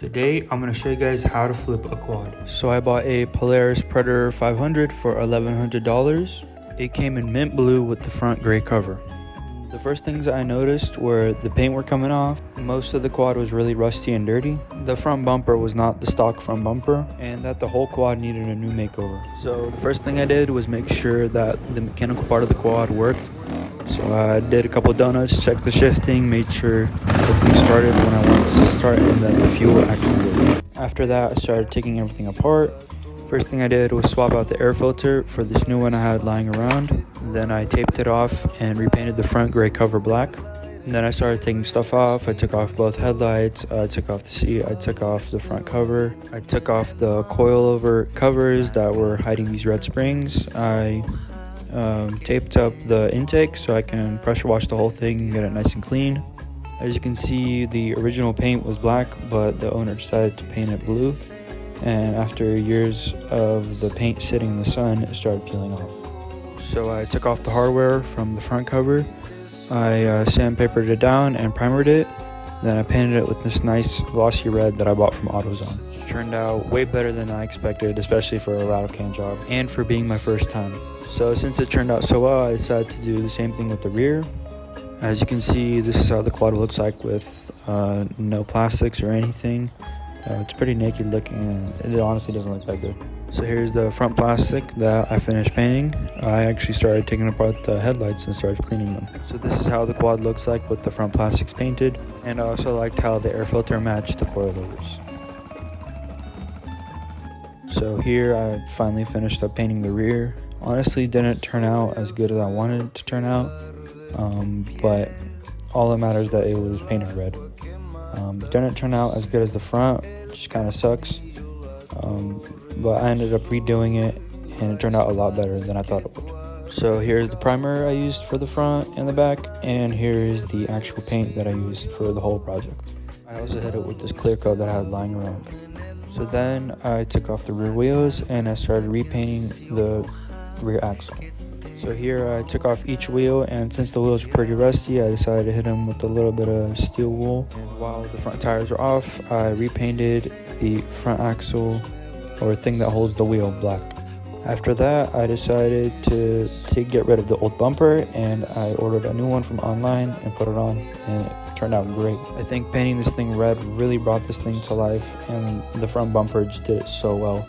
Today, I'm going to show you guys how to flip a quad. So I bought a Polaris Predator 500 for $1,100. It came in mint blue with the front gray cover. The first things I noticed were the paint were coming off. Most of the quad was really rusty and dirty. The front bumper was not the stock front bumper, and that the whole quad needed a new makeover. So the first thing I did was make sure that the mechanical part of the quad worked. So I did a couple donuts, checked the shifting, made sure everything started when I wanted to start, and that the fuel actually worked. After that, I started taking everything apart. First thing I did was swap out the air filter for this new one I had lying around. Then I taped it off and repainted the front gray cover black. And then I started taking stuff off. I took off both headlights, I took off the seat, I took off the front cover. I took off the coilover covers that were hiding these red springs. I taped up the intake so I can pressure wash the whole thing and get it nice and clean. As you can see, the original paint was black, but the owner decided to paint it blue. And after years of the paint sitting in the sun, it started peeling off. So I took off the hardware from the front cover. I sandpapered it down and primered it. Then I painted it with this nice glossy red that I bought from AutoZone. It turned out way better than I expected, especially for a rattle can job and for being my first time. So since it turned out so well, I decided to do the same thing with the rear. As you can see, this is how the quad looks like with no plastics or anything. It's pretty naked looking, and it honestly doesn't look that good. So here's the front plastic that I finished painting. I actually started taking apart the headlights and started cleaning them. So this is how the quad looks like with the front plastics painted, and I also liked how the air filter matched the coilovers. So here I finally finished up painting the rear. Honestly, didn't turn out as good as I wanted it to turn out, but all that matters is that it was painted red. Didn't turn out as good as the front, which kind of sucks, but I ended up redoing it and it turned out a lot better than I thought it would. So here's the primer I used for the front and the back, and here's the actual paint that I used for the whole project. I also hit it with this clear coat that I had lying around. So then I took off the rear wheels and I started repainting the rear axle. So here I took off each wheel, and since the wheels were pretty rusty, I decided to hit them with a little bit of steel wool. And while the front tires were off, I repainted the front axle, or thing that holds the wheel, black. After that, I decided to get rid of the old bumper, and I ordered a new one from online and put it on, and it turned out great. I think painting this thing red really brought this thing to life, and the front bumper just did it so well.